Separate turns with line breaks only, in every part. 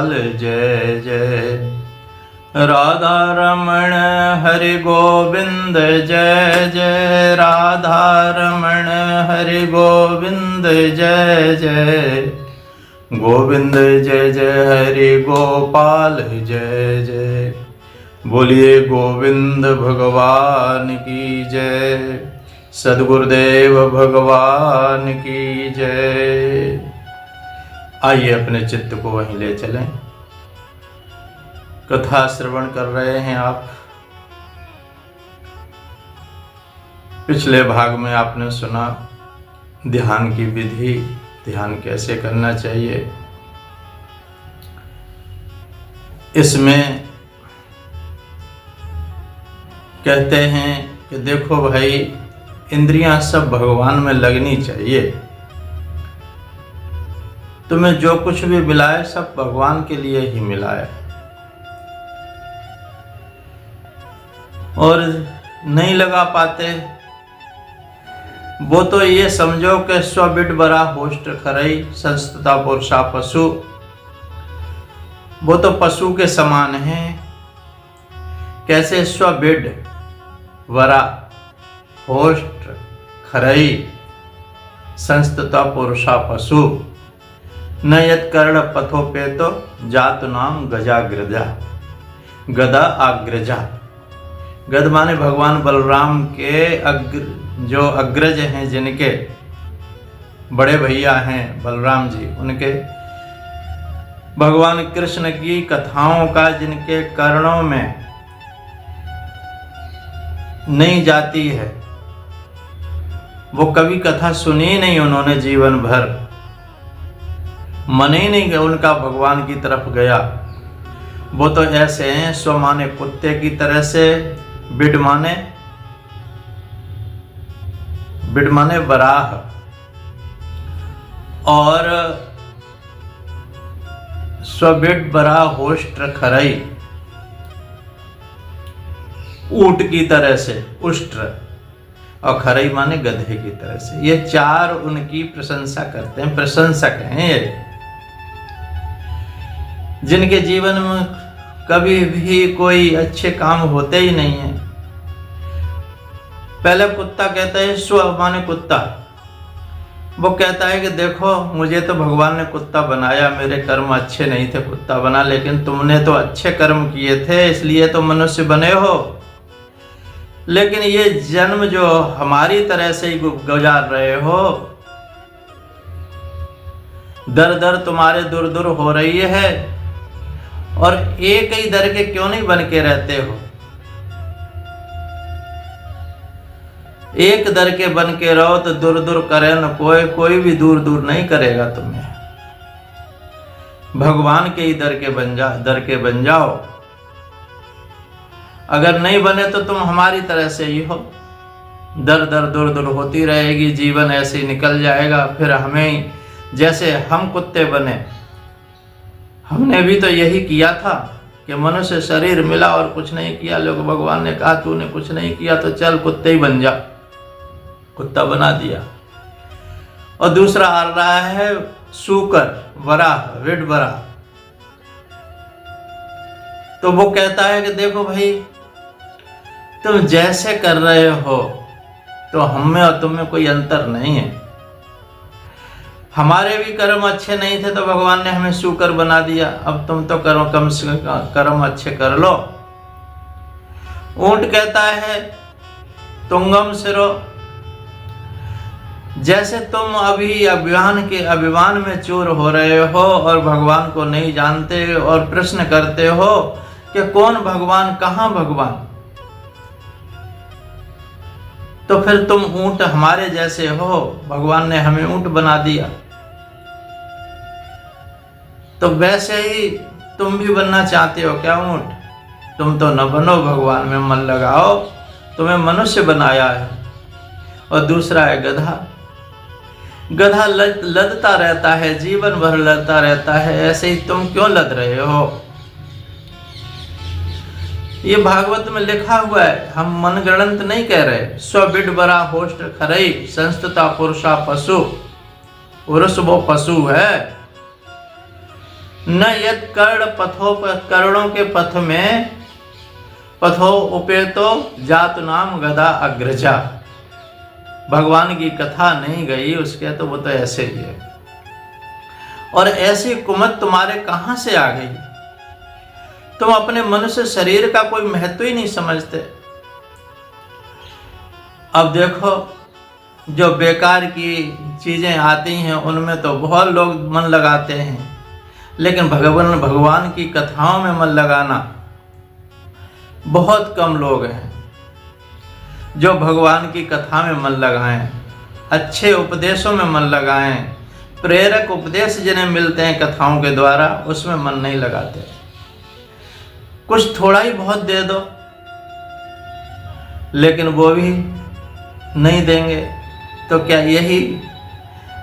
गोपाल जय जय। राधा रमण हरि गोविंद जय जय। राधा रमण हरि गोविंद जय जय। गोविंद जय जय हरि गोपाल जय जय। बोलिए गोविंद भगवान की जय। सद्गुरुदेव भगवान की जय। आइए अपने चित्त को वहीं ले चलें। कथा श्रवण कर रहे हैं आप। पिछले भाग में आपने सुना ध्यान की विधि, ध्यान कैसे करना चाहिए। इसमें कहते हैं कि देखो भाई, इंद्रियां सब भगवान में लगनी चाहिए। तुम्हें जो कुछ भी मिला है सब भगवान के लिए ही मिला है। और नहीं लगा पाते वो तो ये समझो कि स्वबिड बरा होस्ट खरई संस्तता पुरुषा पशु। वो तो पशु के समान है। कैसे? स्वबिड वरा होस्ट खरई संस्तता पुरुषा पशु। न यत कर्ण पथोपे तो जातु नाम गजाग्रजा। गदा आग्रजा। गद माने भगवान बलराम के जो अग्रज हैं, जिनके बड़े भैया हैं बलराम जी, उनके भगवान कृष्ण की कथाओं का जिनके कर्णों में नहीं जाती है, वो कभी कथा सुनी नहीं उन्होंने जीवन भर। मन ही नहीं उनका भगवान की तरफ गया। वो तो ऐसे हैं, स्व माने कुत्ते की तरह से, बिड माने वराह, और स्वबिड बराह होस्ट खरई, ऊंट की तरह से, उष्ट्र, और खरई माने गधे की तरह से। ये चार उनकी प्रशंसा करते हैं, प्रशंसक हैं ये, जिनके जीवन में कभी भी कोई अच्छे काम होते ही नहीं है। पहले कुत्ता कहता है, स्व माने कुत्ता। वो कहता है कि देखो, मुझे तो भगवान ने कुत्ता बनाया, मेरे कर्म अच्छे नहीं थे कुत्ता बना, लेकिन तुमने तो अच्छे कर्म किए थे इसलिए तो मनुष्य बने हो। लेकिन ये जन्म जो हमारी तरह से ही गुजार रहे हो, दर दर तुम्हारे दूर दूर हो रही है, और एक ही दर के क्यों नहीं बन के रहते हो? एक दर के बन के रहो तो दूर दूर करे न कोई, कोई भी दूर दूर नहीं करेगा तुम्हें। भगवान के ही दर के बन जाओ। अगर नहीं बने तो तुम हमारी तरह से ही हो। दर दर दूर दूर होती रहेगी, जीवन ऐसे ही निकल जाएगा। फिर हमें, जैसे हम कुत्ते बने, हमने भी तो यही किया था कि मनुष्य शरीर मिला और कुछ नहीं किया। लोग भगवान ने कहा तूने कुछ नहीं किया तो चल कुत्ते ही बन जा, कुत्ता बना दिया। और दूसरा आ रहा है सूकर, वराह, विड वराह। तो वो कहता है कि देखो भाई, तुम जैसे कर रहे हो तो हम में और तुम में कोई अंतर नहीं है। हमारे भी कर्म अच्छे नहीं थे तो भगवान ने हमें सूकर बना दिया। अब तुम तो कम से कर्म अच्छे कर लो। ऊंट कहता है तुंगम सिरो। जैसे तुम अभी अभिमान में चूर हो रहे हो और भगवान को नहीं जानते और प्रश्न करते हो कि कौन भगवान, कहाँ भगवान, तो फिर तुम ऊंट हमारे जैसे हो। भगवान ने हमें ऊंट बना दिया। तो वैसे ही तुम भी बनना चाहते हो क्या ऊंट? तुम तो न बनो, भगवान में मन लगाओ, तुम्हें मनुष्य बनाया है। और दूसरा है गधा। गधा लदता रहता है, जीवन भर लदता रहता है। ऐसे ही तुम क्यों लद रहे हो? ये भागवत में लिखा हुआ है, हम मनगढ़ंत नहीं कह रहे। स्वबिड बरा होस्ट खरई संस्तता पुरुषा पशु। पुरुष वो पशु है। न यत कर्ण पथो कर्णों के पथ में पथो उपेतो जात नाम गदा अग्रजा। भगवान की कथा नहीं गई उसके तो वो तो ऐसे ही है। और ऐसी कुमत तुम्हारे कहां से आ गई? तुम अपने मनुष्य शरीर का कोई महत्व ही नहीं समझते। अब देखो, जो बेकार की चीजें आती हैं उनमें तो बहुत लोग मन लगाते हैं, लेकिन भगवान की कथाओं में मन लगाना बहुत कम लोग हैं जो भगवान की कथा में मन लगाएं, अच्छे उपदेशों में मन लगाएं। प्रेरक उपदेश जिन्हें मिलते हैं कथाओं के द्वारा, उसमें मन नहीं लगाते। कुछ थोड़ा ही बहुत दे दो, लेकिन वो भी नहीं देंगे तो क्या यही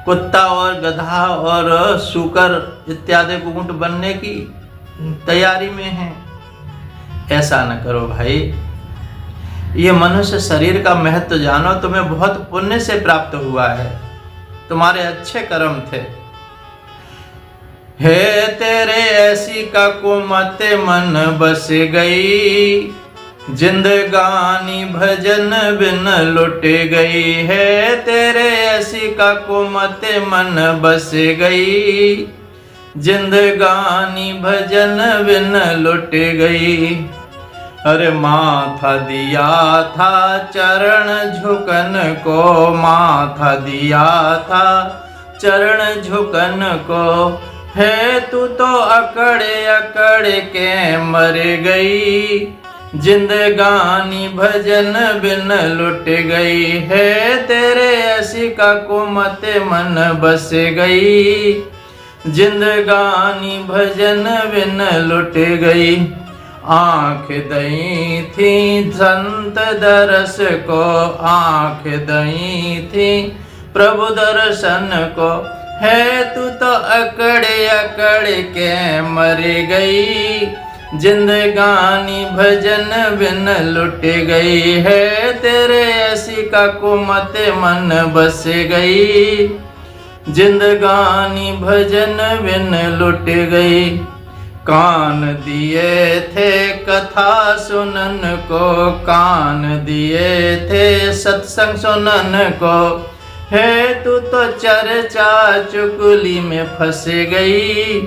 कुत्ता और गधा और सूकर इत्यादि ऊंट बनने की तैयारी में है? ऐसा न करो भाई। ये मनुष्य शरीर का महत्व जानो। तुम्हें बहुत पुण्य से प्राप्त हुआ है, तुम्हारे अच्छे कर्म थे। हे तेरे ऐसी का कुमत मन बस गई, जिंदगानी भजन बिन लुट गई है। तेरे ऐसी का कुमत मन बस गई, जिंदगानी भजन बिन लुट गई। अरे माथा दिया था चरण झुकन को, माथा दिया था चरण झुकन को। है तू तो अकड़े अकड़ के मर गई, जिंदगानी भजन बिन लुट गई है। तेरे ऐसी का कुमत मन बस गई, जिंदगानी भजन बिन लुट गई। आँख दई थी संत दरस को, आँख दई थी प्रभु दर्शन को। है तू तो अकड़े अकड़ के मर गई, जिंदगानी भजन बिन लुट गई है। तेरे ऐसी का कुमत मन बस गई, जिंदगानी भजन बिन लुट गई। कान दिए थे कथा सुनन को, कान दिए थे सत्संग सुनन को। है तू तो चर्चा चुगली में फंस गई,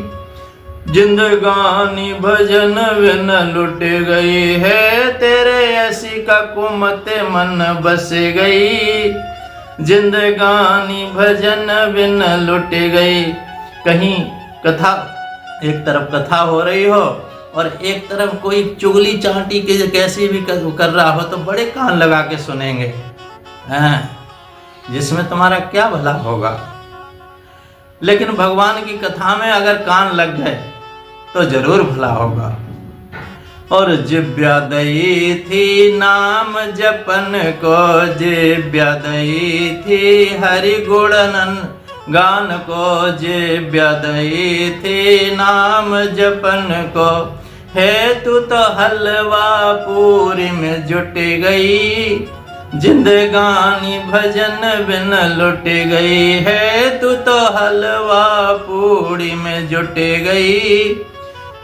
जिंदगानी भजन बिन लुट गई है। तेरे ऐसी का कुमत मन बस गई, जिंदगानी भजन बिन लुट गई। कहीं कथा, एक तरफ कथा हो रही हो और एक तरफ कोई चुगली चांटी के कैसी भी कर रहा हो तो बड़े कान लगा के सुनेंगे, जिसमें तुम्हारा क्या भला होगा। लेकिन भगवान की कथा में अगर कान लग गए तो जरूर भला होगा। और जिब्या दई थी नाम जपन को, जिब्या दई थी हरि गुणन गान को। जिब्या दई थी नाम जपन को। है तू तो हलवा पूरी में जुट गई, जिंदगानी भजन बिन लुट गई है। तू तो हलवा पूरी में जुट गई,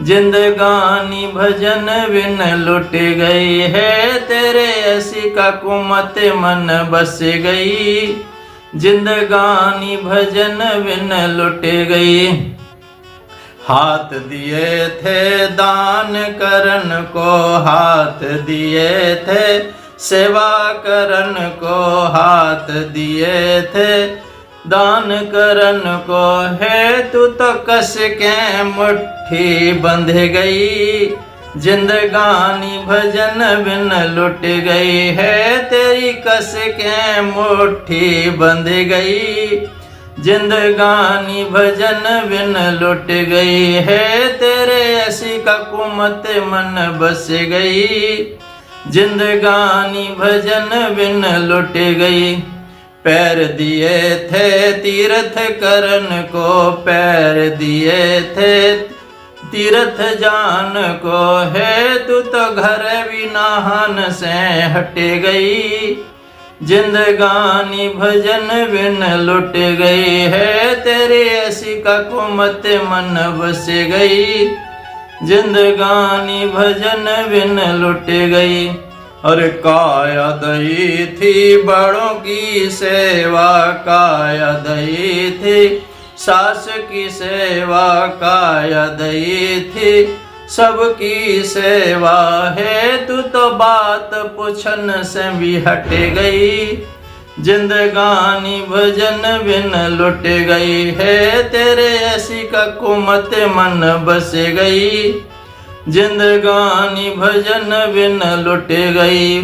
जिंदगानी भजन बिन लुट गई है। तेरे ऐसी का कुमत मन बस गई, जिंदगानी भजन बिन लुट गई। हाथ दिए थे दान करन को, हाथ दिए थे सेवा करन को। हाथ दिए थे दान करन को। है तू तो कस के मुट्ठी बंध गई, जिंदगानी भजन बिन लुट गई है। तेरी कस के मुट्ठी बंध गई, जिंदगानी भजन बिन लुट गई है। तेरे ऐसी का कुमत मन बस गई, जिंदगानी भजन बिन लुट गई। पैर दिए थे तीर्थ करन को, पैर दिए थे तीर्थ जान को। है तू तो घर भी नाहन से हट गई, जिंदगानी भजन बिन लुट गई है, तेरी ऐसी कुमत मन बस गई। जिंदगानी भजन बिन लुट गई। अरे काया दई थी बड़ों की सेवा, काया दई थी सास की सेवा, काया दई थी सबकी सेवा है। तू तो बात पूछन से भी हट गई। जिंदगानी भजन बिन लुट गई है, तेरे ऐसी कुमत मन बस गई। जिंदगानी भजन बिन लुट गई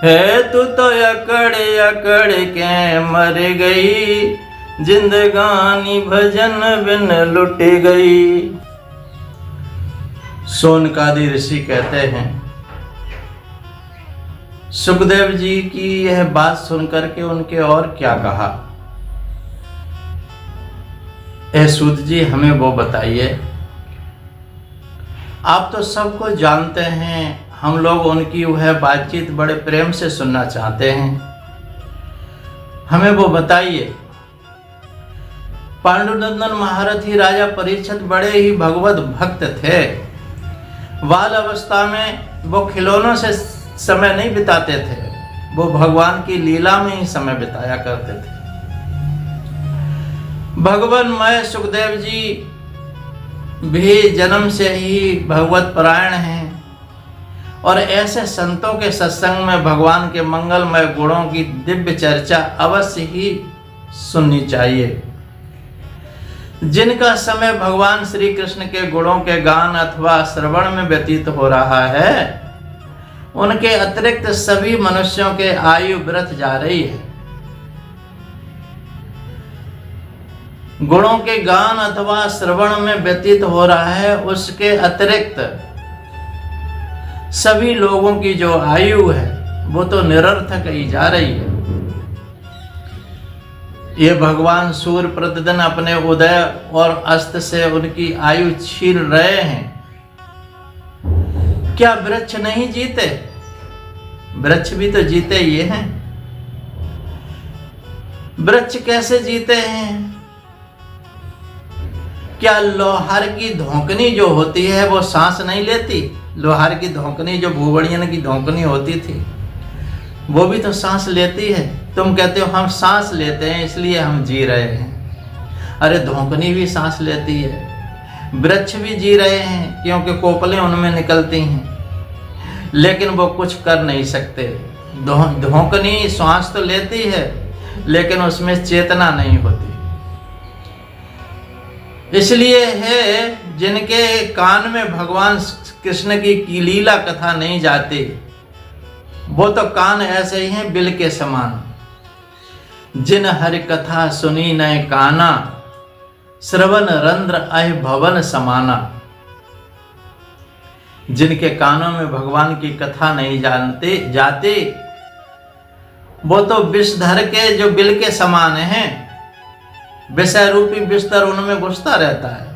है, तू तो अकड़ अकड़ के मर गई। जिंदगानी भजन बिन लुट गई। सोनकादि ऋषि कहते हैं, सुखदेव जी की यह बात सुनकर के उनके और क्या कहा। ए सूत जी, हमें वो बताइए। आप तो सबको जानते हैं, हम लोग उनकी वह बातचीत बड़े प्रेम से सुनना चाहते हैं। हमें वो बताइए। पांडुनंदन महारथी राजा परीक्षित बड़े ही भगवत भक्त थे। बाल अवस्था में वो खिलौनों से समय नहीं बिताते थे, वो भगवान की लीला में ही समय बिताया करते थे। भगवान मय सुखदेव जी भी जन्म से ही भगवत परायण हैं और ऐसे संतों के सत्संग में भगवान के मंगलमय गुणों की दिव्य चर्चा अवश्य ही सुननी चाहिए। जिनका समय भगवान श्री कृष्ण के गुणों के गान अथवा श्रवण में व्यतीत हो रहा है, उनके अतिरिक्त सभी मनुष्यों के आयु वृद्ध जा रही है। गुणों के गान अथवा श्रवण में व्यतीत हो रहा है, उसके अतिरिक्त सभी लोगों की जो आयु है वो तो निरर्थक ही जा रही है। ये भगवान सूर्य प्रतिदिन अपने उदय और अस्त से उनकी आयु छीन रहे हैं। क्या वृक्ष नहीं जीते? वृक्ष भी तो जीते ये हैं। वृक्ष कैसे जीते हैं? क्या लोहार की धोकनी जो होती है वो सांस नहीं लेती? लोहार की धोकनी, जो भूबड़ियन की धोकनी होती थी, वो भी तो सांस लेती है। तुम कहते हो हम सांस लेते हैं इसलिए हम जी रहे हैं। अरे धोकनी भी सांस लेती है, वृक्ष भी जी रहे हैं क्योंकि कोपलें उनमें निकलती हैं, लेकिन वो कुछ कर नहीं सकते। धोकनी सांस तो लेती है लेकिन उसमें चेतना नहीं होती। इसलिए है जिनके कान में भगवान कृष्ण की लीला कथा नहीं जाती, वो तो कान ऐसे ही हैं बिल के समान। जिन हरि कथा सुनी न काना, श्रवण रंध्र अह भवन समाना। जिनके कानों में भगवान की कथा नहीं जानते जाते, वो तो विषधर के जो बिल के समान हैं। विषय रूपी बिस्तर उनमें घुसता रहता है।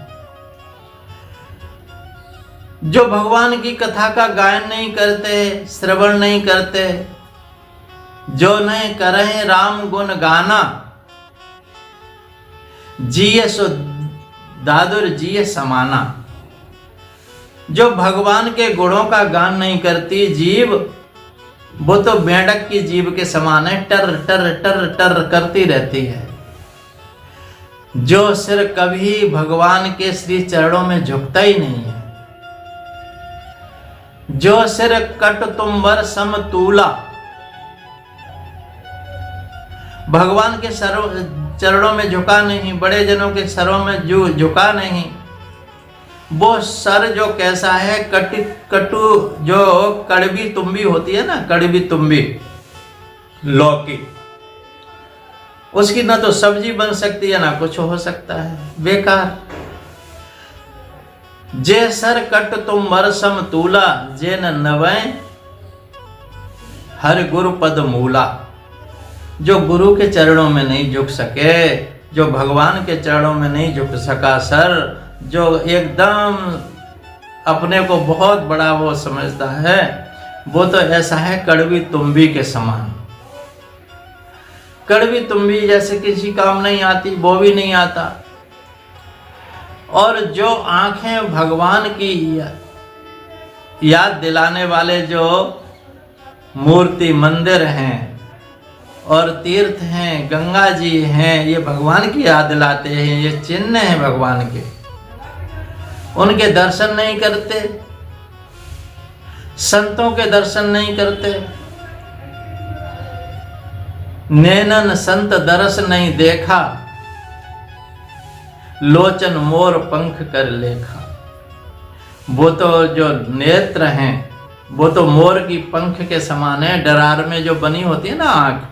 जो भगवान की कथा का गायन नहीं करते, श्रवण नहीं करते, जो नहीं करें राम गुण गाना, जिये सो दादुर जिये समाना। जो भगवान के गुणों का गान नहीं करती जीव, वो तो मेंढक की जीव के समान है, टर टर टर टर करती रहती है। जो सिर कभी भगवान के श्री चरणों में झुकता ही नहीं है, जो सिर कट तुम्बर समतूला, भगवान के चरणों में झुका नहीं, बड़े जनों के सरों में जो झुका नहीं, वो सर जो कैसा है, कटु जो कड़वी तुम्बी होती है ना, कड़वी तुम्बी लौकी, उसकी ना तो सब्जी बन सकती है ना कुछ हो सकता है, बेकार। जे सर कट तुम मरसम तूला, जे न नवै हर गुरु पद मूला। जो गुरु के चरणों में नहीं झुक सके, जो भगवान के चरणों में नहीं झुक सका सर, जो एकदम अपने को बहुत बड़ा वो समझता है, वो तो ऐसा है कड़वी तुम्बी के समान। कड़वी तुम्बी जैसे किसी काम नहीं आती, वो भी नहीं आता। और जो आंखें भगवान की याद दिलाने वाले जो मूर्ति मंदिर हैं और तीर्थ हैं, गंगा जी हैं, ये भगवान की याद दिलाते हैं, ये चिन्ह हैं भगवान के। उनके दर्शन नहीं करते, संतों के दर्शन नहीं करते। नैनन संत दरस नहीं देखा, लोचन मोर पंख कर लेखा। वो तो जो नेत्र हैं वो तो मोर की पंख के समान है। डरार में जो बनी होती है ना आंख,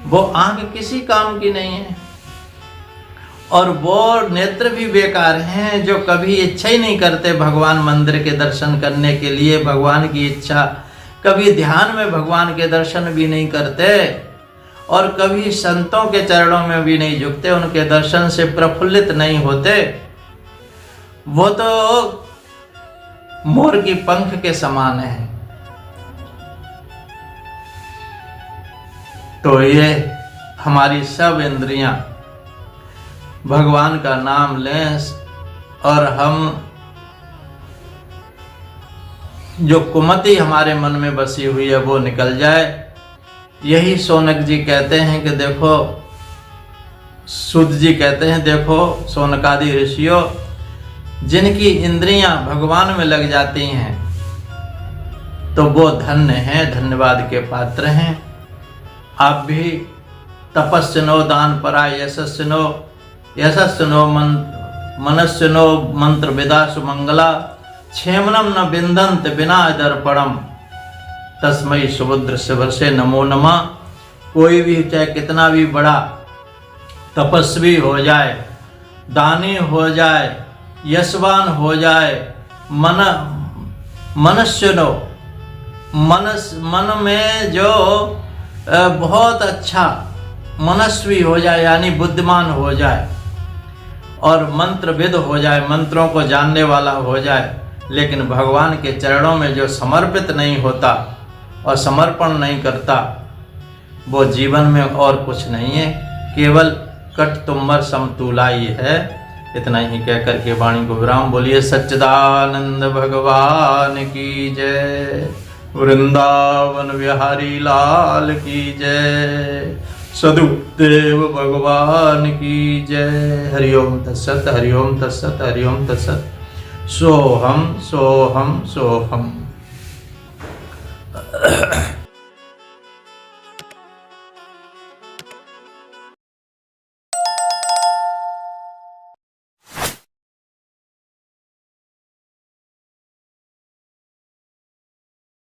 वो आंख किसी काम की नहीं है। और वो नेत्र भी बेकार हैं जो कभी इच्छा ही नहीं करते भगवान मंदिर के दर्शन करने के लिए, भगवान की इच्छा, कभी ध्यान में भगवान के दर्शन भी नहीं करते और कभी संतों के चरणों में भी नहीं झुकते, उनके दर्शन से प्रफुल्लित नहीं होते। वो तो मोर की पंख के समान है। तो ये हमारी सब इंद्रियां भगवान का नाम लें और हम जो कुमति हमारे मन में बसी हुई है वो निकल जाए। यही शौनक जी कहते हैं कि देखो, सूत जी कहते हैं, देखो शौनकादि ऋषियों, जिनकी इंद्रियां भगवान में लग जाती हैं तो वो धन्य हैं, धन्यवाद के पात्र हैं। आप भी तपस्विनो दान परा यशस्विनो यशस्विनो मनस्विनो मंत्र विदा सुमंगला क्षेमनम न बिंदंत बिना दर्पणम तस्मय सुभद्र शिवर से नमो नमः। कोई भी चाहे कितना भी बड़ा तपस्वी हो जाए, दानी हो जाए, यशवान हो जाए, मनुष्यनो मन में जो बहुत अच्छा मनस्वी हो जाए यानी बुद्धिमान हो जाए और मंत्रविद हो जाए, मंत्रों को जानने वाला हो जाए, लेकिन भगवान के चरणों में जो समर्पित नहीं होता और समर्पण नहीं करता, वो जीवन में और कुछ नहीं है, केवल कटतुम्बर समतुलाई है। इतना ही कहकर के वाणी को विराम। बोलिए सच्चिदानंद भगवान की जय, वृंदावन बिहारी लाल की जय, सदुदेव भगवान की जय। हरिओम तत्सत, हरिओम तत्सत, हरिओम तत्सत। सोहम सोहम सोहम।